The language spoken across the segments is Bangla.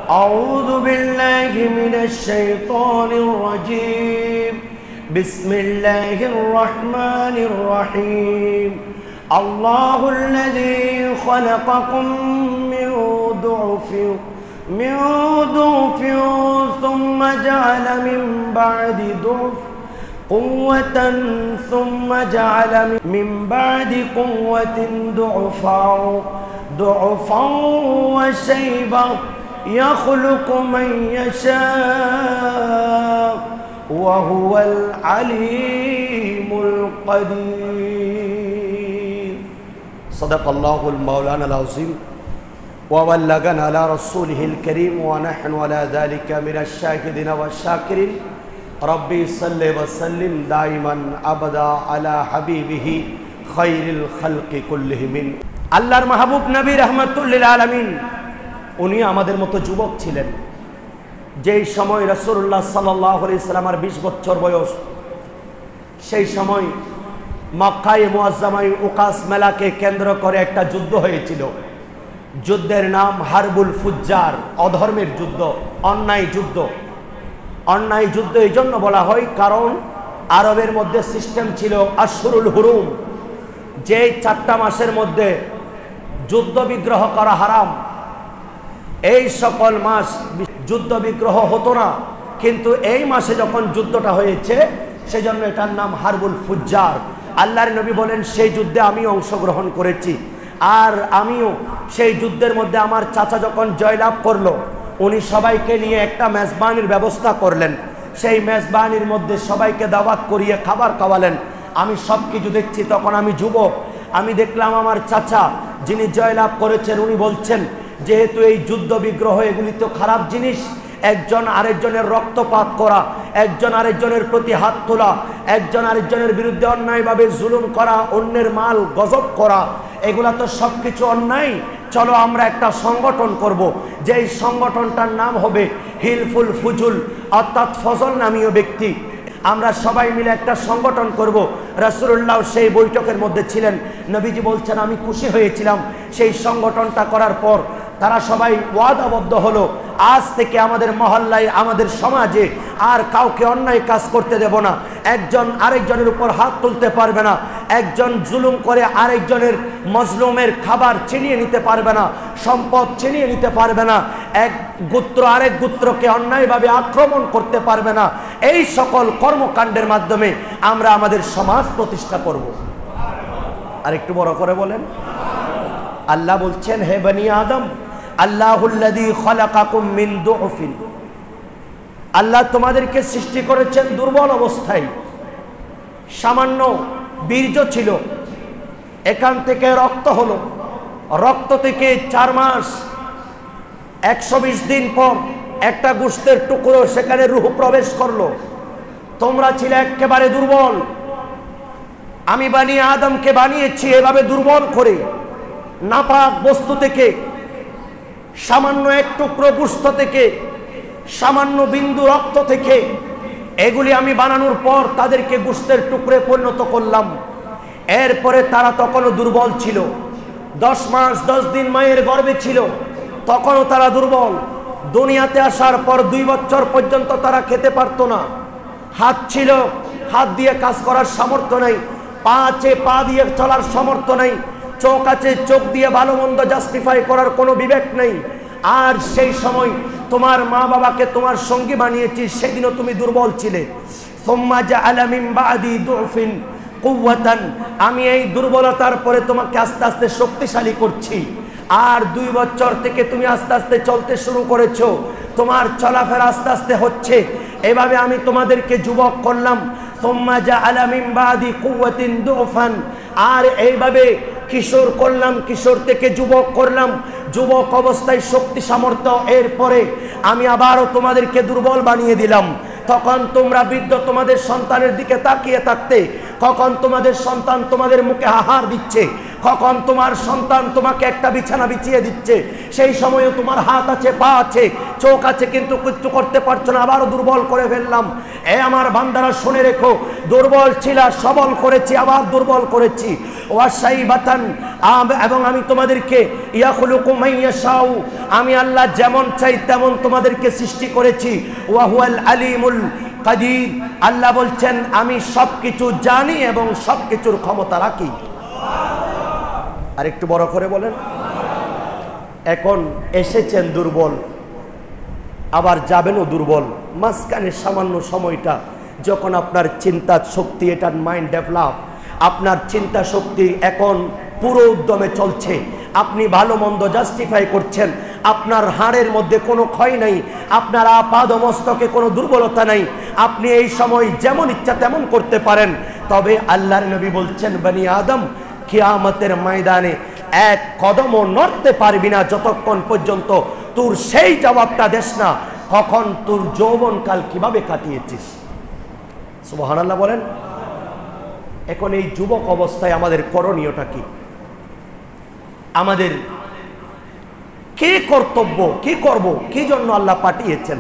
أعوذ بالله من الشيطان الرجيم بسم الله الرحمن الرحيم الله الذي خلقكم من ضعف ثم جعل من بعد ضعف قوة ثم جعل من بعد قوة ضعفا وشيبا يخلق من يشاء وهو العليم القدير صدق الله المولانا العظيم وبلغنا على رسوله الكريم ونحن على ذلك من الشاهدين والشاكرين ربي صل وسلم دائما أبدا على حبيبه خير الخلق كلهم আল্লাহর মাহবুব নবী রাহমাতুল লিল আলামিন উনি আমাদের মতো যুবক ছিলেন। যেই সময় রাসূলুল্লাহ সাল্লাল্লাহু আলাইহি সাল্লামের 20 বছর বয়স, সেই সময় মক্কায়ে মুআজ্জামায়ে উকাস মেলাকে কেন্দ্র করে একটা যুদ্ধ হয়েছিল। যুদ্ধের নাম হারবুল ফুজ্জার, অধর্মের যুদ্ধ, অন্যায় যুদ্ধ। অন্যায় যুদ্ধ এই জন্য বলা হয় কারণ আরবের মধ্যে সিস্টেম ছিল আশহুরুল হুরুম, যে 4টা মাসের মধ্যে যুদ্ধ বিগ্রহ করা হারাম। এই সকল মাস যুদ্ধ বিগ্রহ হতো না, কিন্তু এই মাসে যখন যুদ্ধটা হয়েছে সেজন্য এটার নাম হারবুল ফুজ্জার। আল্লাহর নবী বলেন সেই যুদ্ধে আমি অংশগ্রহণ করেছি, আর আমিও সেই যুদ্ধের মধ্যে আমার চাচা যখন জয়লাভ করলো, উনি সবাইকে নিয়ে একটা মেজবানির ব্যবস্থা করলেন। সেই মেজবানির মধ্যে সবাইকে দাওয়াত করিয়ে খাবার খাওয়ালেন। আমি সব কিছু দেখছি, তখন আমি যুবক। আমি দেখলাম আমার চাচা যিনি জয়লাভ করেছেন উনি বলছেন, যেহেতু এই যুদ্ধ বিগ্রহ এগুলি তো খারাপ জিনিস, একজন আরেকজনের রক্তপাত করা, একজন আরেকজনের প্রতি হাত তোলা, একজন আরেকজনের বিরুদ্ধে অন্যায়ভাবে জুলুম করা, অন্যের মাল গজব করা, এগুলা তো সব কিছু অন্যায়। চলো আমরা একটা সংগঠন করব, যেই সংগঠনটার নাম হবে হিলফুল ফুজুল, অর্থাৎ ফজল নামীয় ব্যক্তি। আমরা সবাই মিলে একটা সংগঠন করব। রাসূলুল্লাহ সেই বৈঠকের মধ্যে ছিলেন। নবীজি বলছেন আমি খুশি হয়েছিলাম। সেই সংগঠনটা করার পর তারা সবাই ওয়াদাবদ্ধ হলো, আজ থেকে আমাদের মহল্লায়, আমাদের সমাজে আর কাউকে অন্যায় কাজ করতে দেব না। একজন আরেকজনের উপর হাত তুলতে পারবে না, একজন জুলুম করে আরেকজনের মজলুমের খাবার ছিনিয়ে নিতে পারবে না, সম্পদ ছিনিয়ে নিতে পারবে না, এক গোত্র আরেক গোত্রকে অন্যায়ভাবে আক্রমণ করতে পারবে না। এই সকল কর্মকাণ্ডের মাধ্যমে আমরা আমাদের সমাজ প্রতিষ্ঠা করব। আর একটু বড় করে বলেন। আল্লাহ বলছেন, হে বনি আদম, আল্লাহুল্লাযী খালাকাকুম মিন দুফিন, আল্লাহ তোমাদেরকে সৃষ্টি করেছেন দুর্বল অবস্থায়। সামান্য বীর্য ছিল, এখান থেকে রক্ত হলো, রক্ত থেকে 4 মাস 120 দিন পর একটা গোশতের টুকরো সেখানে রূহ প্রবেশ করলো। তোমরা ছিলে একেবারে দুর্বল, আমি বনি আদমকে বানিয়েছি এভাবে দুর্বল করে, নাপাক বস্তু থেকে, সামান্য এক টুকরো গোশত থেকে, সামান্য বিন্দু রক্ত থেকে। এগুলি আমি বানানোর পর তাদেরকে গোশতের টুকরে পরিণত করলাম। এরপরে তারা তখনও দুর্বল ছিল, 10 মাস 10 দিন মায়ের গর্ভে ছিল, তখনও তারা দুর্বল। দুনিয়াতে আসার পর 2 বছর পর্যন্ত তারা খেতে পারতো না। হাত ছিল, হাত দিয়ে কাজ করার সামর্থ্য নেই, পা আছে, পা দিয়ে চলার সামর্থ্য নেই, চোখ আছে, চোখ দিয়ে ভালো মন্দ জাস্টিফাই করার কোনো বিবেক নেই। আর সেই সময় তোমার মা বাবাকে তোমার সঙ্গী বানিয়েছি, সেদিনও তুমি দুর্বল ছিলে। সুম্মা জাআলা মিন বাদি দুফিন কুওয়াতান, আমি এই দুর্বলতার পরে তোমাকে আস্তে আস্তে শক্তিশালী করছি। আর 2 বছর থেকে তুমি আস্তে আস্তে চলতে শুরু করেছো, তোমার চলাফেরা আস্তে আস্তে হচ্ছে। এভাবে আমি তোমাদেরকে যুবক করলাম। সুম্মা জাআলা মিন বাদি কুওয়াতিন দুফান, আর এইভাবে কিশোর করলাম, কিশোর থেকে যুবক করলাম, যুবক অবস্থায় শক্তি সামর্থ্য। এরপরে আমি আবারও তোমাদেরকে দুর্বল বানিয়ে দিলাম। তখন তোমরা বৃদ্ধ তোমাদের সন্তানের দিকে তাকিয়ে থাকতে, কখন তোমাদের সন্তান তোমাদের মুখে আহার দিচ্ছে, কখন তোমার সন্তান তোমাকে একটা বিছানা বিছিয়ে দিচ্ছে, সেই সময়ে তোমার হাত আছে, পা আছে, চোখ আছে, কিন্তু কিচ্ছু করতে পারছো না, আবারও দুর্বল করে ফেললাম। এ আমার বান্দারা শুনে রেখো, দুর্বল ছিলা, সবল করেছি, আবার দুর্বল করেছি। ওয়াসাইবাতান, এবং আমি তোমাদেরকে ইয়াখলুকু মাইয়াশাউ, আমি আল্লাহ যেমন চাই তেমন তোমাদেরকে সৃষ্টি করেছি। ওয়া হুয়াল আলিমুল কাদির, আল্লাহ বলছেন আমি সবকিছু জানি এবং সবকিছুর ক্ষমতা রাখি। আর একটু বড় করে বলেন। এখন এসেছেন দুর্বল, আবার যাবেনও দুর্বল। মাঝখানে সামান্য সময়টা যখন আপনার চিন্তা শক্তি, এটার মাইন্ড ডেভেলপ, আপনার চিন্তা শক্তি এখন পুরো উদ্যমে চলছে, আপনি ভালো মন্দ জাস্টিফাই করছেন, আপনার হাড়ের মধ্যে কোনো ক্ষয় নাই, আপনার আপাদ মস্তকে কোনো দুর্বলতা নাই, আপনি এই সময় যেমন ইচ্ছা তেমন করতে পারেন। তবে আল্লাহর নবী বলছেন, বনি আদম, কিয়ামতের ময়দানে এক কদমও নড়তে পারবি না যতক্ষণ পর্যন্ত তোর সেই জবাবটা দেস না, কখন তোর যৌবনকাল কিভাবে কাটিয়েছিস। সুবহানাল্লাহ বলেন। এখন এই যুবক অবস্থায় আমাদের করণীয়টা কি? আমাদের কি কর্তব্য, কি করব, কি জন্য আল্লাহ পাঠিয়েছেন?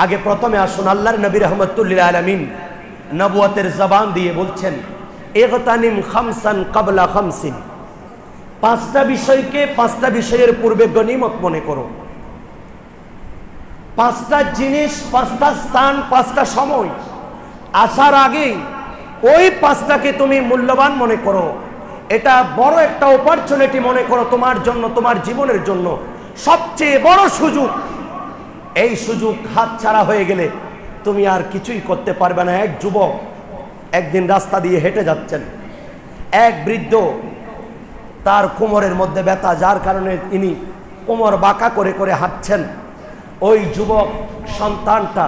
আগে প্রথমে আসুন, আল্লাহর নবী রাহমাতুল্লিল আলামিন নবুয়তের জবান দিয়ে বলছেন, ইগতানিম খামসান ক্বাবলা খামসিন, পাঁচটা বিষয়কে পাঁচটা বিষয়ের পূর্বে গনিমত মনে করো। পাঁচটা জিনিস, পাঁচটা স্থান, পাঁচটা সময় আসার আগে ওই পাঁচটাকে তুমি মূল্যবান মনে করো। এটা বড় একটা অপরচুনিটি মনে করো তোমার জন্য, তোমার জীবনের জন্য সবচেয়ে বড় সুযোগ। এই সুযোগ হাতছাড়া হয়ে গেলে তুমি আর কিছুই করতে পারবে না। এক যুবক একদিন রাস্তা দিয়ে হেঁটে যাচ্ছেন, এক বৃদ্ধ, তার কোমরের মধ্যে ব্যথা, যার কারণে তিনি কোমর বাঁকা করে করে হাঁটছেন। ওই যুবক সন্তানটা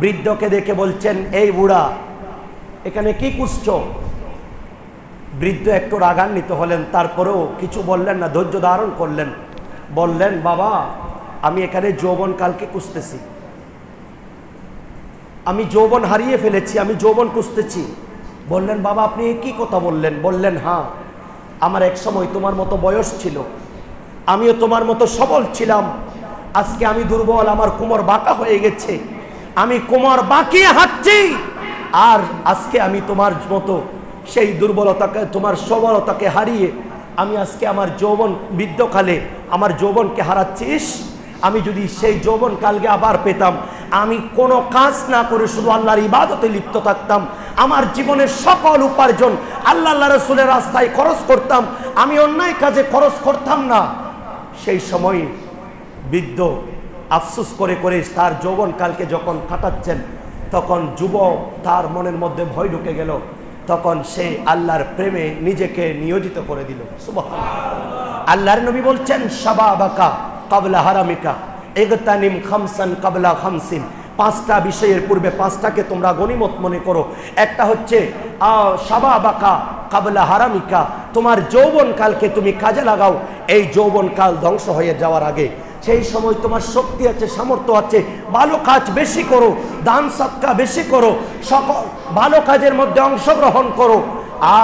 বৃদ্ধকে দেখে বলছেন, এই বুড়া এখানে কি খুঁজছো? বৃদ্ধ একটু রাগান্বিত হলেন, তারপরেও কিছু বললেন না, ধৈর্য ধারণ করলেন। বললেন, বাবা আমি এখানে যৌবনকালকে খুঁজতেছি, আমি যৌবন হারিয়ে ফেলেছি, আমি যৌবন খুঁজতেছি। বললেন, বাবা আপনি কি কথা বললেন? বললেন, হ্যাঁ, আমার এক সময় তোমার মতো বয়স ছিল, আমিও তোমার মতো সবল ছিলাম, আজকে আমি দুর্বল, আমার কোমর বাঁকা হয়ে গেছে, আমি কোমর বাঁকিয়ে হাঁটছি, আর আজকে আমি তোমার মতো সেই দুর্বলতাকে, তোমার সবলতাকে হারিয়ে আমি আজকে আমার যৌবন, বৃদ্ধকালে আমার যৌবনকে হারাচ্ছিস। আমি যদি সেই যৌবনকালকে আবার পেতাম, আমি কোনো কাজ না করে শুধু আল্লাহর ইবাদতে লিপ্ত থাকতাম, আমার জীবনের সকল উপার্জন আল্লাহ রাসূলের রাস্তায় খরচ করতাম, আমি অন্যায় কাজে খরচ করতাম না। সেই সময় বৃদ্ধ আফসোস করে করে তার যৌবনকালকে যখন কাটাচ্ছেন, তখন যুবক, তার মনের মধ্যে ভয় ঢুকে গেল, তখন সে আল্লাহর প্রেমে নিজেকে নিয়োজিত করে দিল। সুবহানাল্লাহ। আল্লাহর নবী বলছেন, শাবাবাকা ক্বাবলা হারামিকা, ইগতানিম খামসান ক্বাবলা খামসিন, পাঁচটা বিষয়ের পূর্বে পাঁচটাকে তোমরা গনিমত মনে করো। একটা হচ্ছে শাবাবাকা ক্বাবলা হারামিকা, তোমার যৌবনকালকে তুমি কাজে লাগাও, এই যৌবনকাল ধ্বংস হয়ে যাওয়ার আগে। সেই সময় তোমার শক্তি আছে, সামর্থ্য আছে, ভালো কাজ বেশি করো, দান সদকা বেশি করো, সকল ভালো কাজের মধ্যে অংশগ্রহণ করো,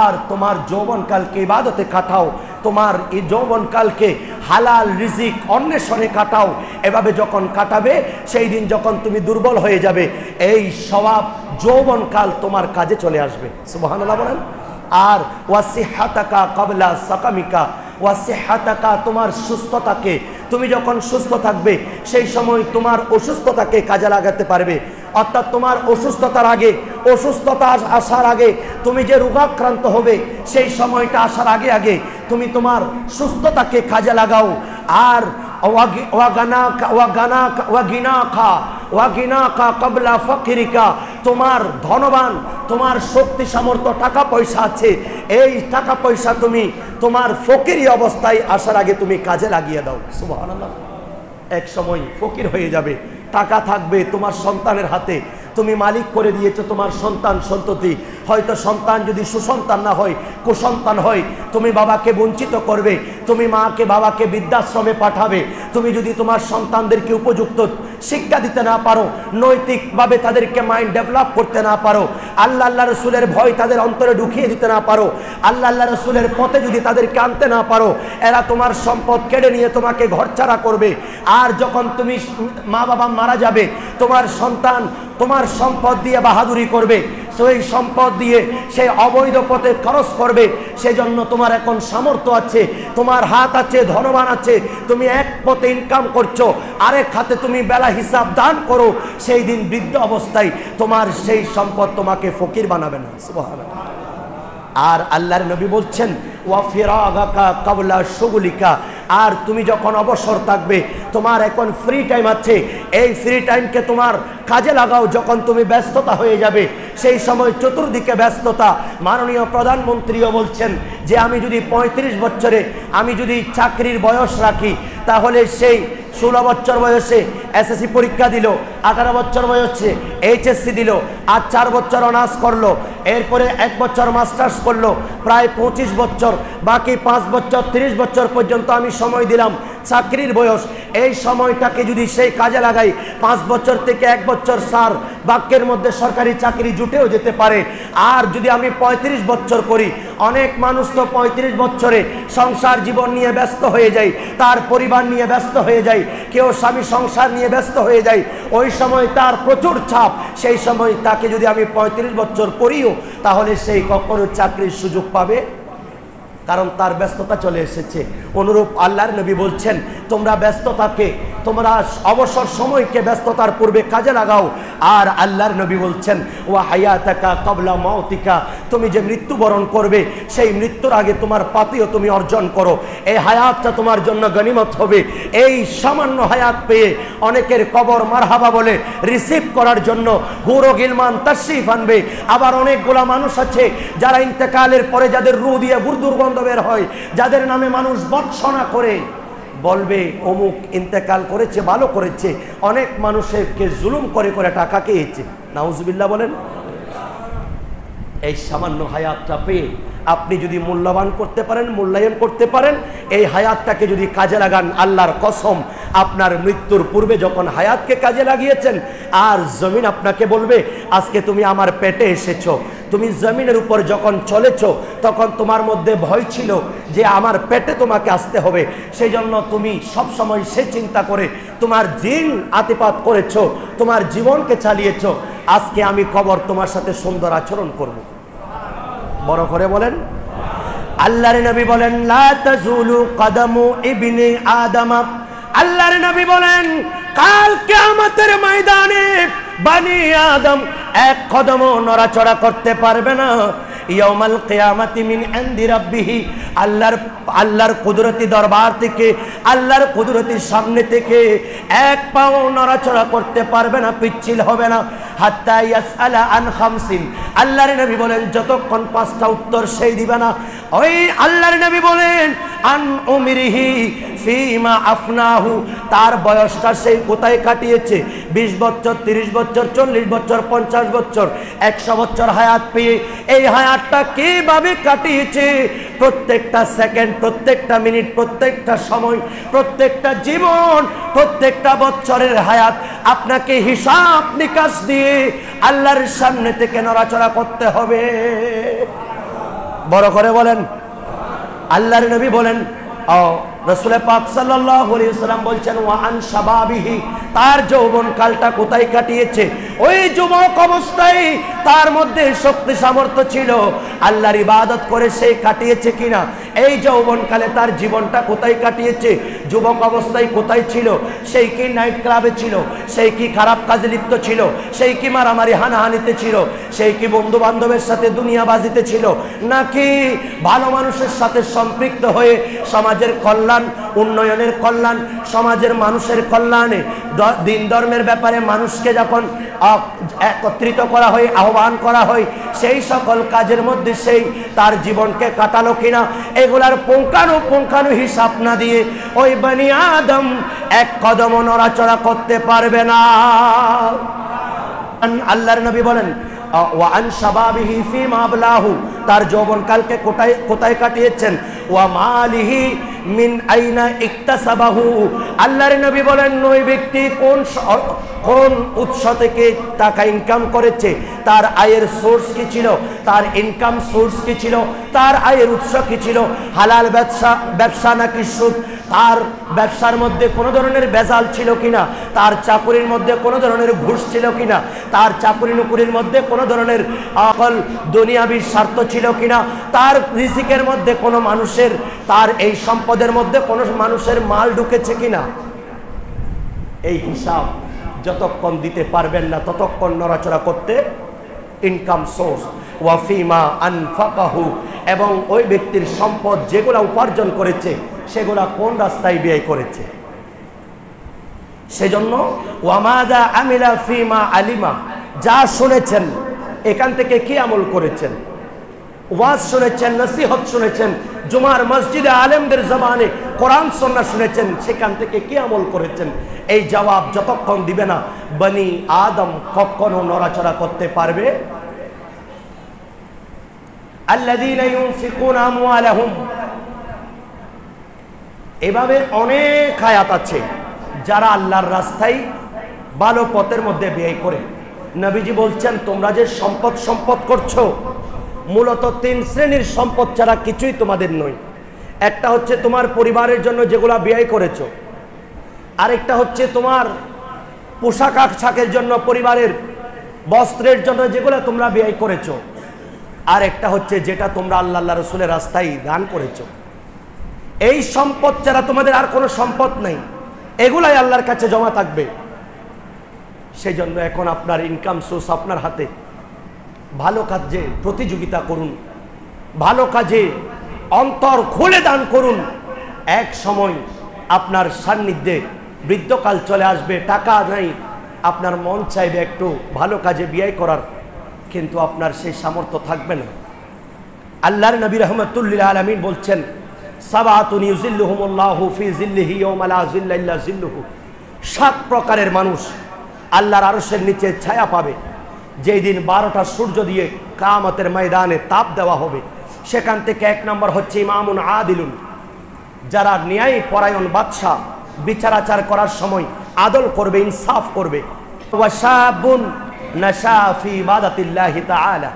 আর তোমার যৌবনকালকে ইবাদতে কাটাও, তোমার এই যৌবনকালকে হালাল রিজিক অন্বেষণে কাটাও। এভাবে যখন কাটাবে, সেই দিন যখন তুমি দুর্বল হয়ে যাবে, এই সওয়াব যৌবনকাল তোমার কাজে চলে আসবে। সুবহানাল্লাহ বলেন। আর ওয়াসিহাতাকা ক্বাবলা সাকামিকা, ওয়াসিহাতাকা তোমার সুস্থতাকে, তুমি যখন সুস্থ থাকবে সেই সময় তোমার অসুস্থতাকে কাজে লাগাতে পারবে। অর্থাৎ তোমার অসুস্থতার আগে, অসুস্থতা আসার আগে, তুমি যে রোগাক্রান্ত হবে সেই সময়টা আসার আগে আগে তুমি তোমার সুস্থতাকে কাজে লাগাও। আর ক্বাবলা ফাকরিকা, তোমার ধনবান, তোমার শক্তি সামর্থ্য টাকা পয়সা আছে, এই টাকা পয়সা তুমি তোমার ফকিরি অবস্থায় আসার আগে তুমি কাজে লাগিয়ে দাও। সুবহানাল্লাহ। এক সময় ফকির হয়ে যাবে, টাকা থাকবে তোমার সন্তানের হাতে, তুমি মালিক করে দিয়েছো তোমার সন্তান সন্ততি। হয়তো সন্তান যদি সুসন্তান না হয়, কুসন্তান হয়, তুমি বাবাকে বঞ্চিত করবে, তুমি মাকে বাবাকে বৃদ্ধাশ্রমে পাঠাবে। তুমি যদি তোমার সন্তানদেরকে উপযুক্ত শিক্ষা দিতে না পারো, নৈতিকভাবে তাদেরকে মাইন্ড ডেভেলপ করতে না পারো, আল্লাহ আল্লাহ রসুলের ভয় তাদের অন্তরে ঢুকিয়ে দিতে না পারো, আল্লাহ আল্লাহ রসুলের পথে যদি তাদেরকে আনতে না পারো, এরা তোমার সম্পদ কেড়ে নিয়ে তোমাকে ঘরছাড়া করবে। আর যখন তুমি মা বাবা মারা যাবে, তোমার সন্তান তোমার সম্পদ দিয়ে বাহাদুরি করবে, সেই সম্পদ দিয়ে সেই অবৈধ পথে খরচ করবে। সেজন্য তোমার এখন সামর্থ্য আছে, তোমার হাত আছে, ধনবান আছে, তুমি এক পথে ইনকাম করছো, আরেক হাতে তুমি বেলা হিসাব দান করো, সেই দিন বৃদ্ধ অবস্থায় তোমার সেই সম্পদ তোমাকে ফকির বানাবে না। সুবহানাল্লাহ। আর আল্লাহর নবী বলছেন ওয়া ফিরাগাকা ক্বাবলা শুগলিকা, আর তুমি যখন অবসর থাকবে, তোমার এখন ফ্রি টাইম আছে, এই ফ্রি টাইমকে তোমার কাজে লাগাও। যখন তুমি ব্যস্ততা হয়ে যাবে, সেই সময় চতুর্দিকে ব্যস্ততা। মাননীয় প্রধানমন্ত্রীও বলছেন যে আমি যদি 35 বছরে আমি যদি চাকরির বয়স রাখি, তাহলে সেই 16 বছর বয়সে এসএসসি পরীক্ষা দিল, 18 বছর বয়সে এইচএসসি দিল, আর 4 বছর অনার্স করলো, এরপরে 1 বছর মাস্টার্স করলো, প্রায় 25 বছর, বাকি 5 বছর 30 বছর পর্যন্ত আমি সময় দিলাম চাকরির বয়স। এই সময়টাকে যদি সেই কাজে লাগাই, 5 বছর থেকে 1 বছর সার বাক্যের মধ্যে সরকারি চাকরি জুটেও যেতে পারে। আর যদি আমি 35 বছর করি, অনেক মানুষ তো 35 বছরে সংসার জীবন নিয়ে ব্যস্ত হয়ে যায়, তার পরিবার নিয়ে ব্যস্ত হয়ে যায়, কেউ স্বামী সংসার নিয়ে ব্যস্ত হয়ে যায়, ওই সময় তার প্রচুর চাপ। সেই সময় তাকে যদি আমি 35 বছর করিও, তাহলে সেই কখনো চাকরির সুযোগ পাবে, কারণ তার ব্যস্ততা চলে এসেছে। অনুরূপ আল্লাহর নবী বলছেন তোমরা ব্যস্ততাকে, তোমরা অবসর সময়কে ব্যস্ততার পূর্বে কাজে লাগাও। আর আল্লাহর নবী বলছেন ওয়া হায়াতাকা ক্বাবলা মাউতিকা, তুমি যে মৃত্যুবরণ করবে, সেই মৃত্যুর আগে তোমার পাতিও তুমি অর্জন করো। এই হায়াতটা তোমার জন্য গনিমত হবে। এই সামান্য হায়াত পেয়ে অনেকের কবর মারহাবা বলে রিসিভ করার জন্য হুর ও গিলমান তাশরিফ আনবে। আবার অনেকগুলা মানুষ আছে যারা ইন্তেকালের পরে যাদের রূহ দিয়ে দুর্গন্ধ বের হয়, যাদের নামে মানুষ বর্ষনা করে, বলবে অমুক ইন্তেকাল করেছে, ভালো করেছে, অনেক মানুষকে জুলুম করে করে টাকা খেয়েছে। নাউজুবিল্লাহ বলেন। এই সামান্য হায়াতটা পেয়ে আপনি যদি মূল্যবান করতে পারেন, মূল্যায়ন করতে পারেন, এই হায়াতটাকে যদি কাজে লাগান, আল্লাহর কসম আপনার মৃত্যুর পূর্বে যখন হায়াতকে কাজে লাগিয়েছেন, আর জমিন আপনাকে বলবে আজকে তুমি আমার পেটে এসেছো, তুমি জমিনের উপর যখন চলেছো তখন তোমার মধ্যে ভয় ছিল যে আমার পেটে তোমাকে আসতে হবে, সেই জন্য তুমি সব সময় সে চিন্তা করে তোমার দিন আতিপাত করেছো, তোমার জীবনকে চালিয়েছো। আজকে আমি কবর তোমার সাথে সুন্দর আচরণ করব। বড় করে বলেন। আল্লাহর নবী বলেন লা তাজুলু কদমু ইবনে আদম, আল্লাহর নবী বলেন কাল কিয়ামতের ময়দানে বনি আদম এক কদমও নড়াচড়া করতে পারবে না। ইয়াউমাল কিয়ামাতি মিন ইনদি রাব্বিহি, আল্লাহর কুদরতি দরবার থেকে, আল্লাহর কুদরতির সামনে থেকে এক পাও নড়াচড়া করতে পারবে না, পিচ্ছিল হবে না। হাত্তা ইয়াসআলা আন খামসিন, আল্লাহর নবী বলেন যতক্ষণ 5টা উত্তর সেই দিবে না। ওই আল্লাহর নবী বলেন আন উমরিহি ফিমা আফনাহু, তার বয়সটা সেই কোথায় কাটিয়েছে, 20 বছর, 30 বছর, 40 বছর, 50 বছর, 100 বছর হায়াত পেয়ে এই হায়াতটা কিভাবে কাটিয়েছে। প্রত্যেকটা সেকেন্ড, প্রত্যেকটা মিনিট, প্রত্যেকটা সময়, প্রত্যেকটা জীবন, প্রত্যেকটা বছরের হায়াত আপনাকে হিসাব নিকাশ দিয়ে আল্লাহর সামনে থেকে নড়াচড়া করতে হবে। বড় করে বলেন। আল্লাহর নবী বলেন, রাসূল পাক সাল্লাল্লাহু আলাইহি ওয়াসাল্লাম বলছেন ওয়া আন শাবাবিহি, তার যৌবন কালটা কোথায় কাটিয়েছে, ওই যুবক অবস্থায় তার মধ্যে শক্তি সামর্থ্য ছিল, আল্লাহর ইবাদত করে সে কাটিয়েছে কিনা, এই যৌবনকালে তার জীবনটা কোথায় কাটিয়েছে, যুবক অবস্থায় কোথায় ছিল, সেই কি নাইট ক্লাবে ছিল, সেই কি খারাপ কাজে লিপ্ত ছিল, সেই কি মারামারি হানাহানিতে ছিল, সেই কি বন্ধু বান্ধবের সাথে দুনিয়াবাজিতে ছিল, নাকি ভালো মানুষের সাথে সম্পৃক্ত হয়ে সমাজের কল্যাণ, উন্নয়নের কল্যাণ, সমাজের মানুষের কল্যাণে, দিন ধর্মের ব্যাপারে মানুষকে যখন একত্রিত করা হয়, আহ্বান করা হয়, সেই সকল কাজের মধ্যে সেই তার জীবনকে কাটালো কিনা, এগুলার পুঙ্খানু হিসাব না দিয়ে ওই বনি আদম এক কদম নড়াচড়া করতে পারবে না। আল্লাহর নবী বলেন ওয়া আন শাবাবিহি ফিমা আবলাহু, তার যৌবনকালকে কোথায় কাটিয়েছেন, ওয়া মালিহি মিন আইনা ইকতাসাবাহু, আল্লাহর নবী বলেন ওই ব্যক্তি কোন উৎস থেকে টাকা ইনকাম করেছে, তার আয়ের সোর্স কি ছিল, তার ইনকাম সোর্স কি ছিল, তার আয়ের উৎস কি ছিল, হালাল ব্যবসা নাকি সুদ, তার ব্যবসার মধ্যে কোনো ধরনের ভেজাল ছিল কিনা, তার চাকুরির মধ্যে কোনো ধরনের ঘুষ ছিল কিনা, তার চাকুরি নকুরির মধ্যে কোনো ধরনের আকল দুনিয়াবি স্বার্থ ছিল কিনা, তার রিজিকের মধ্যে কোনো মানুষের, তার এই সম্পদের মধ্যে কোনো মানুষের মাল ঢুকেছে কিনা। এই হিসাব যতক্ষণ দিতে পারবেন না ততক্ষণ নড়াচড়া করতে ইনকাম সোর্স ওয়াফিমা আনফাকাহু, এবং ওই ব্যক্তির সম্পদ যেগুলা উপার্জন করেছে সেগুলা কোন রাস্তায় ব্যয় করেছে। সেজন্য ওয়ামাদা আমিলা ফিমা আলিমা, যা শুনেছেন এখান থেকে কি আমল করেছেন, ওয়াজ শুনেছেন, নসিহত শুনেছেন, জুমার মসজিদে আলেমদের জবানে কোরআন সুন্নাহ শুনেছেন, সেখান থেকে কি আমল করেছেন, এই জবাব যতক্ষণ দিবে না বনি আদম কখনো নড়াচড়া করতে পারবে। আল্লাযীনা ইউনফিকুনা আমওয়ালাহুম, এভাবে অনেক আয়াত আছে যারা আল্লাহর রাস্তায় ভালো পথের মধ্যে ব্যয় করে। নবীজি বলছেন তোমরা যে সম্পদ করছো মূলত 3 শ্রেণীর সম্পদ ছাড়া কিছুই তোমাদের নয়। একটা হচ্ছে তোমার পরিবারের জন্য যেগুলা ব্যয় করেছো, আরেকটা হচ্ছে তোমার পোশাক আশাকের জন্য, পরিবারের বস্ত্রের জন্য যেগুলা তোমরা ব্যয় করেছো, আর একটা হচ্ছে যেটা তোমরা আল্লাহ রাসূলের রাস্তায় দান করেছো। এই সম্পদ ছাড়া তোমাদের আর কোনো সম্পদ নাই, এগুলাই আল্লাহর কাছে জমা থাকবে। সেই জন্য এখন আপনার ইনকাম সোর্স আপনার হাতে, ভালো কাজে প্রতিযোগিতা করুন, ভালো কাজে অন্তর খুলে দান করুন। এক সময় আপনার সান্নিধ্যে বৃদ্ধকাল চলে আসবে, টাকা নাই, আপনার মন চাইবে একটু ভালো কাজে ব্যয় করার, কিন্তু আপনার সেই সামর্থ্য থাকবে না। আল্লাহর নবী রাহমাতুল লিল আলামিন বলছেন সাবাতুন ইউজিল্লুহুমুল্লাহু ফি জিল্লিহি ইয়াওমা লা জিল্লা ইল্লা জিল্লুহু, 7 প্রকারের মানুষ আল্লাহর আরশের নিচে ছায়া পাবে, যেই দিন 12টা সূর্য দিয়ে কিয়ামতের ময়দানে তাপ দেওয়া হবে। সেখান থেকে 1 নম্বর হচ্ছে ইমামুন আদিলুন, যারা ন্যায় পরায়ণ বাদশা, বিচারাচার করার সময় আদল করবে, ইনসাফ করবে। ওয়া শাবুন নাশা ফি ইবাদাতিল্লাহি তাআলা,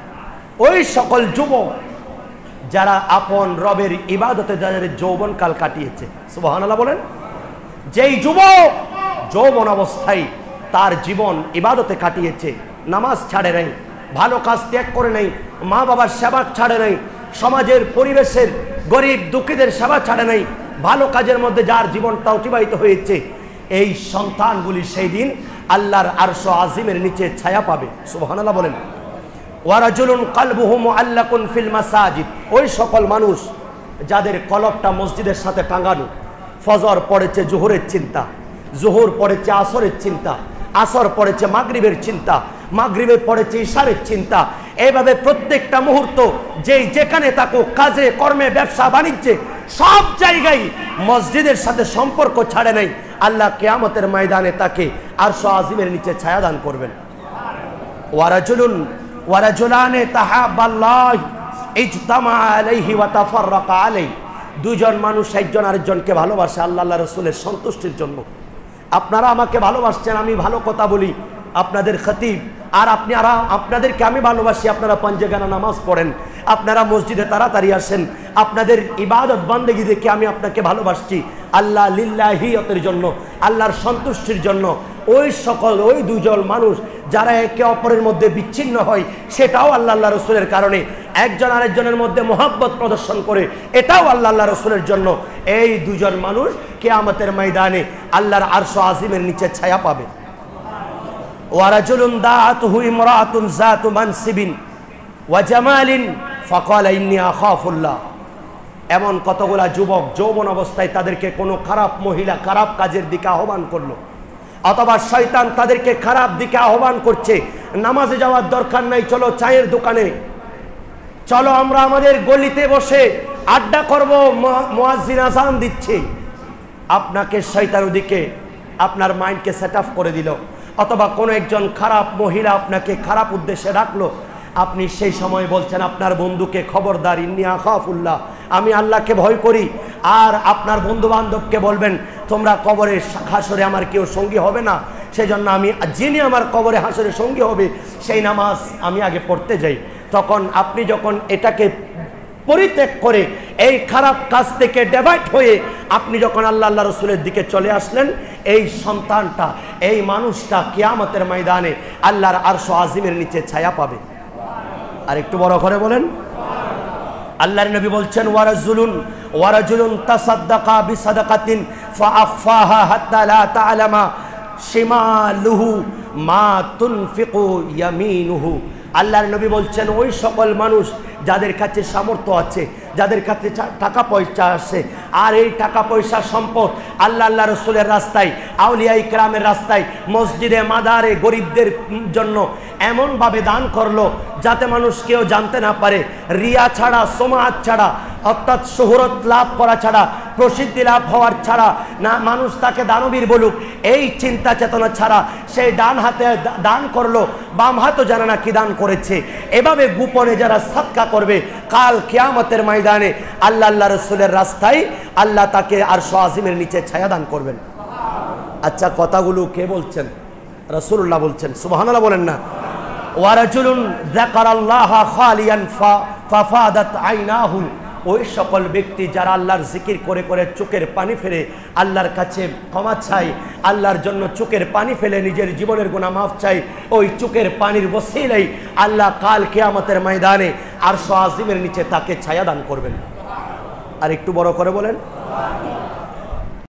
ওই সকল যুবক যারা আপন রবের ইবাদতে যাদের যৌবনকাল কাটিয়েছে। সুবহানাল্লাহ বলেন। যেই যুবক যৌবন অবস্থায় তার জীবন ইবাদতে কাটিয়েছে, নামাজ ছাড়ে নাই, ভালো কাজ ত্যাগ করে নাই, মা বাবার সেবা ছাড়ে নাই, সমাজের পরিবেশের গরিব দুঃখীদের সেবা ছাড়ে নাই, ভালো কাজের মধ্যে যার জীবনটা অতিবাহিত হয়েছে, এই সন্তানগুলি সেই দিন আল্লাহর আরশ আজিমের নিচে ছায়া পাবে। সুবহানাল্লাহ বলেন। ওয়ারাজুলুন কলবুহু মুআল্লাকুন ফিল মাসাজিদ, ওই সকল মানুষ যাদের কলবটা মসজিদের সাথে টাঙানো, ফজর পড়েছে জোহরের চিন্তা, জোহর পড়েছে আসরের চিন্তা, আসর পড়েছে মাগরিবের চিন্তা, মাগরিবে পড়েছে ইশারের চিন্তা, এইভাবে প্রত্যেকটা মুহূর্ত যেই যেখানে থাকুক, কাজে কর্মে ব্যবসা বাণিজ্যে সব জায়গায় মসজিদের সাথে সম্পর্ক ছাড়ে নাই, আল্লাহ কিয়ামতের ময়দানে তাকে আরশ আজিমের নিচে ছায়া দান করবেন। ওয়ারাজুলানে তাহাব্বাল্লাহ ইজতামা আলাইহি ওয়া তাফাররাকা আলাইহি, দুজন মানুষ একজন আরেকজনকে ভালোবাসে আল্লাহর রাসূলের সন্তুষ্টির জন্য। আপনারা আমাকে ভালোবাসছেন, আমি ভালো কথা বলি, আপনাদের খতিব, আর আপনাদেরকে আমি ভালোবাসি, আপনারা পাঞ্জেগানা নামাজ পড়েন, আপনারা মসজিদে তাড়াতাড়ি আসেন, আপনাদের ইবাদত বান্দেগি দেখে আমি আপনাকে ভালোবাসছি আল্লাহ লিল্লাহিয়তের জন্য, আল্লাহর সন্তুষ্টির জন্য। ওই দুজন মানুষ যারা একে অপরের মধ্যে বিচ্ছিন্ন হয়, সেটাও আল্লাহ রাসূলের কারণে, একজন আরেকজনের মধ্যে মোহাব্বত প্রদর্শন করে, এটাও আল্লাহ রাসূলের জন্য। এই দুজন মানুষ কিয়ামতের ময়দানে আল্লাহর আরশ আজিমের নিচে ছায়া পাবে। ওয়ারাজুলুন দাআতুহু ইমরাআতুন যাতু মানসিবিন ওয়া জামালিন ফাকালা ইন্নী আখাফুল্লাহ, এমন কতগুলা যুবক যৌবন অবস্থায় তাদেরকে কোনো খারাপ মহিলা খারাপ কাজের দিকে আহ্বান করলো, অথবা শয়তান তাদেরকে খারাপ দিকে আহ্বান করছে, নামাজে যাওয়ার দরকার নাই, চলো চায়ের দোকানে, চলো আমরা আমাদের গলিতে বসে আড্ডা করব, মুয়াজ্জিন আযান দিচ্ছে। আপনাকে শয়তান ওদিকে আপনার মাইন্ডকে সেট আপ করে দিল, অথবা কোনো একজন খারাপ মহিলা আপনাকে খারাপ উদ্দেশ্যে রাখলো, আপনি সেই সময় বলছেন আপনার বন্ধুকে, খবরদার, ইন্নী আখাফুল্লাহ, আমি আল্লাহকে ভয় করি। আর আপনার বন্ধু বান্ধবকে বলবেন তোমরা কবরে হাসরে আমার কেউ সঙ্গী হবে না, সেই জন্য আমি যিনি আমার কবরে হাসরে সঙ্গী হবে সেই নামাজ আমি আগে পড়তে যাই। তখন আপনি যখন এটাকে পরিত্যাগ করে এই খারাপ কাজ থেকে ডিভাইড হয়ে আপনি যখন আল্লাহ রসুলের দিকে চলে আসলেন, এই সন্তানটা, এই মানুষটা কিয়ামতের ময়দানে আল্লাহর আরশ আজিমের নিচে ছায়া পাবে। আর একটু বড় করে বলেন। আল্লাহর নবী বলছেন ওয়ারাজুলুন তাসাদ্দাকা বিসাদাকাতিন ফাআখফাহা হাত্তা লা তা'লামা শিমালুহু মা তুনফিকু ইয়ামিনুহু। আল্লাহর নবী বলছেন ওই সকল মানুষ যাদের কাছে সামর্থ্য আছে, যাদের কাছে টাকা পয়সা আছে, আর এই টাকা পয়সা সম্পদ আল্লাহ রসুলের রাস্তায়, আউলিয়া ইকরামের রাস্তায়, মসজিদে মাদারে গরিবদের জন্য এমনভাবে দান করলো যাতে মানুষ কেউ জানতে না পারে, রিয়া ছাড়া, সোমাত ছাড়া, অর্থাৎ শোহরত লাভ করা ছাড়া, প্রসিদ্ধি লাভ হওয়ার ছাড়া, না মানুষ তাকে দানবীর বলুক, এই চিন্তা চেতনা ছাড়া সেই ডান হাতে দান করলো, বাম হাতও জানে না কি দান করেছে। এভাবে গোপনে যারা সাদকা করবে, কাল কিয়ামতের ময়দানে আল্লাহ রসুলের রাস্তায় আল্লাহ তাকে আরশ আজিমের নিচে ছায়া দান করবেন। আচ্ছা, কথাগুলো কে বলছেন? রাসূলুল্লাহ বলছেন। সুবহানাল্লাহ বলেন না? ওয়ারাজুলুন যাকারাল্লাহা খালিয়ান ফাফাদাত আইনাহু। ওই সকল ব্যক্তি যারা আল্লাহর জিকির করে করে চোখের পানি ফেলে আল্লাহর কাছে ক্ষমা চায়, আল্লাহর জন্য চোখের পানি ফেলে নিজের জীবনের গুনাহ মাফ চায়, ওই চোখের পানির ওসিলাই আল্লাহ কাল কিয়ামতের ময়দানে আরশ আজিমের নিচে তাকে ছায়া দান করবেন। আর একটু বড় করে বলেন।